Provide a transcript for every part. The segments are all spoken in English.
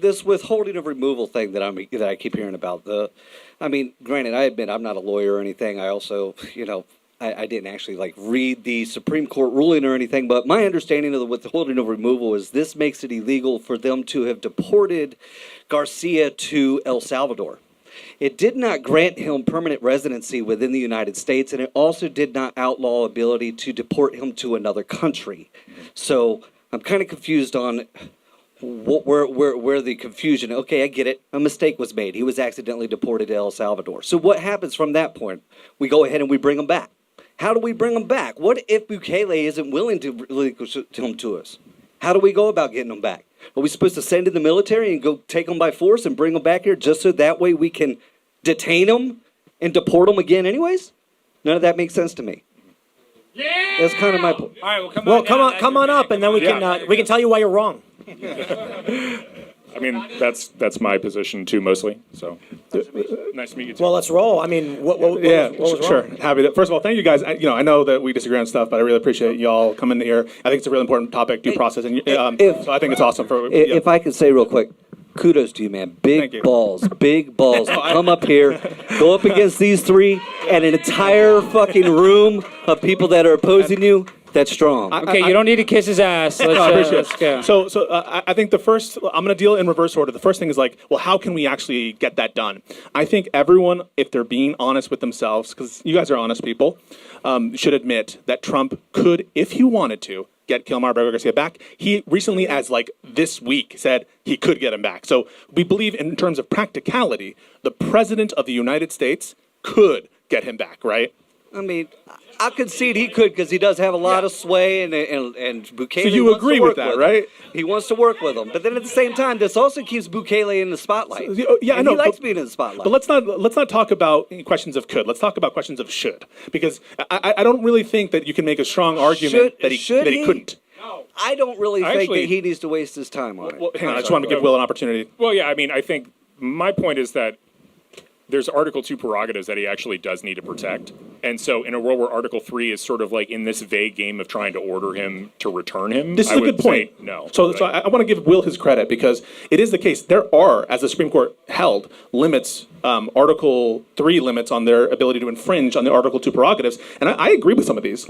this withholding of removal thing that I keep hearing about. Granted, I admit I'm not a lawyer or anything. I also, I didn't actually read the Supreme Court ruling or anything. But my understanding of the withholding of removal is this makes it illegal for them to have deported Garcia to El Salvador. It did not grant him permanent residency within the United States, and it also did not outlaw ability to deport him to another country. So I'm kind of confused on where the confusion. Okay, I get it. A mistake was made. He was accidentally deported to El Salvador. So what happens from that point? We go ahead and we bring him back. How do we bring him back? What if Bukele isn't willing to relinquish him to us? How do we go about getting him back? Are we supposed to send in the military and go take him by force and bring him back here just so that way we can detain him and deport him again anyways? None of that makes sense to me. Yeah! That's kind of my point. All right, come on up, and then we can tell you why you're wrong. I mean, that's my position too, mostly. So nice to meet you too. Well, let's roll. I mean, what was sure. wrong? Happy to. First of all, thank you guys. I know that we disagree on stuff, but I really appreciate y'all coming here. I think it's a really important topic, due process, and so I think it's awesome. If I could say real quick, kudos to you, man. Big balls. Come up here, go up against these three, and an entire fucking room of people that are opposing you. That's strong. Okay, you don't need to kiss his ass. Let's go. So I think the first, I'm going to deal in reverse order. The first thing is how can we actually get that done? I think everyone, if they're being honest with themselves, because you guys are honest people, should admit that Trump could, if he wanted to, get Kilmar Garcia back. He recently, as this week, said he could get him back. So we believe in terms of practicality, the president of the United States could get him back, right? I mean, I concede he could because he does have a lot of sway, and Bukele. So you agree with that, right? He wants to work with him, but then at the same time, this also keeps Bukele in the spotlight. I know. He likes being in the spotlight. But let's not talk about questions of could. Let's talk about questions of should, because I don't really think that you can make a strong argument that he couldn't. I don't really think that he needs to waste his time on it. Well, hang on, I just wanted to give Will an opportunity. Well, yeah, I mean, I think my point is that there's Article 2 prerogatives that he actually does need to protect. And so in a world where Article 3 is sort of in this vague game of trying to order him to return him, this is a good point. No. So I want to give Will his credit, because it is the case. There are, as the Supreme Court held, limits, Article 3 limits on their ability to infringe on the Article 2 prerogatives. And I agree with some of these.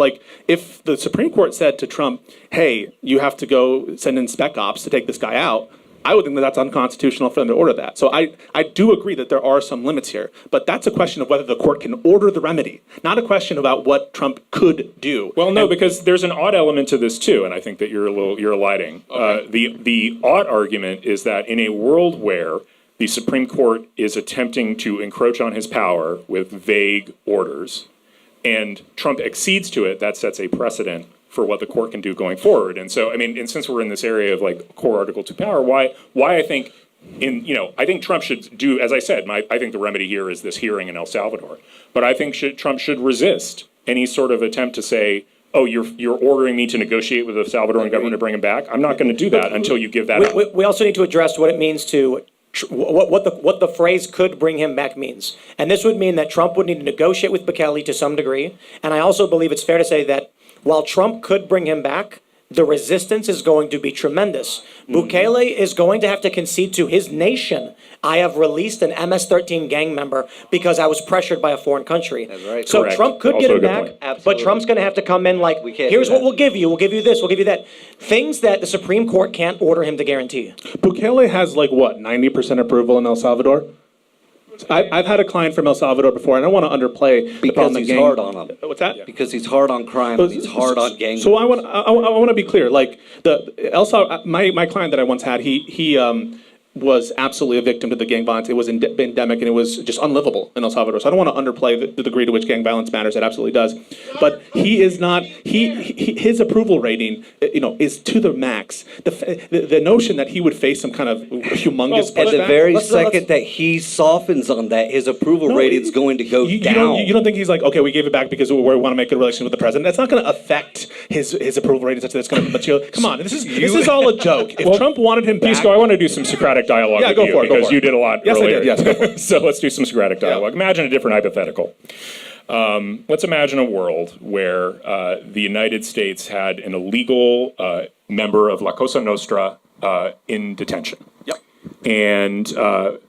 If the Supreme Court said to Trump, hey, you have to go send in spec ops to take this guy out, I would think that that's unconstitutional for them to order that. So I do agree that there are some limits here, but that's a question of whether the court can order the remedy, not a question about what Trump could do. Well, no, because there's an odd element to this too, and I think that you're eliding. Okay. The odd argument is that in a world where the Supreme Court is attempting to encroach on his power with vague orders, and Trump accedes to it, that sets a precedent for what the court can do going forward. And so, I mean, and since we're in this area of core Article 2 power, why I think I think Trump should do, as I said, I think the remedy here is this hearing in El Salvador. But I think Trump should resist any sort of attempt to say, oh, you're ordering me to negotiate with the Salvadoran government to bring him back. I'm not going to do that until you give that up. We also need to address what it means to what the phrase "could bring him back" means, and this would mean that Trump would need to negotiate with Bukele to some degree. And I also believe it's fair to say that while Trump could bring him back, the resistance is going to be tremendous. Bukele is going to have to concede to his nation, I have released an MS-13 gang member because I was pressured by a foreign country. That's right. So Correct. Trump could Also get a him good back, point. but Trump's going to have to come in here's what we'll give you. We'll give you this, we'll give you that. Things that the Supreme Court can't order him to guarantee. Bukele has 90% approval in El Salvador? I've had a client from El Salvador before, and I don't want to underplay because he's hard on them. What's that? Because he's hard on crime. And he's hard on gang. So I want to be clear. My client that I once had, he was absolutely a victim to the gang violence. It was endemic, and it was just unlivable in El Salvador. So I don't want to underplay the degree to which gang violence matters. It absolutely does. But he is not. His approval rating, is to the max. The notion that he would face some kind of humongous pushback. At the very second that he softens on that, his approval rating's going to go down. You don't think he's like, okay, we gave it back because we want to make a relation with the president? That's not going to affect his approval rating such that it's going to material. Come on, this is all a joke. If Trump wanted him back, Pisco, I want to do some Socratic dialogue with you because you did a lot Yes, earlier. I did. Yes, go for it. So let's do some Socratic dialogue. Imagine a different hypothetical. Let's imagine a world where the United States had an illegal member of La Cosa Nostra in detention. Yep. And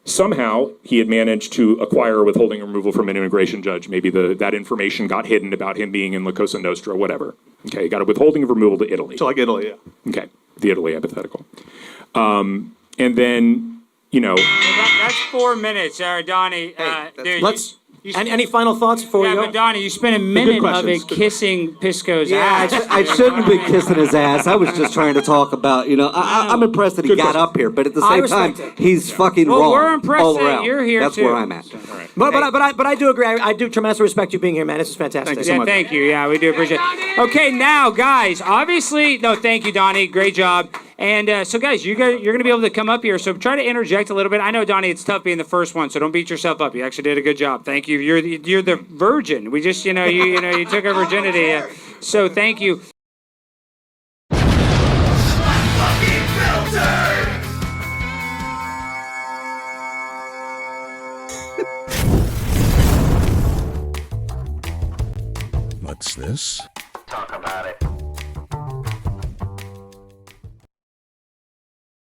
somehow he had managed to acquire withholding removal from an immigration judge. Maybe that information got hidden about him being in La Cosa Nostra, whatever. Okay, he got a withholding of removal to Italy. So like Italy, yeah. Okay, the Italy hypothetical. And then, That's 4 minutes, Donnie. Dude, Let's. you- Any final thoughts before yeah, we but go? Donnie, you spent a minute of questions. it kissing Pisco's Yeah, ass. I shouldn't be kissing his ass. I was just trying to talk about, I'm impressed that he got up here, but at the I same time, respect he's fucking Well, wrong. we're impressed all that around. you're here, That's too. where I'm at. But I do agree. I do tremendously respect you being here, man. This is fantastic. Thank you so Yeah, much. thank you. Yeah, we do appreciate it. Okay, now, guys, obviously, no, thank you, Donnie. Great job. And so, guys, you're going to be able to come up here. So try to interject a little bit. I know, Donnie, it's tough being the first one, so don't beat yourself up. You actually did a good job. Thank you. You're the virgin. We just, you took our virginity. So thank you. What's this? Talk about it.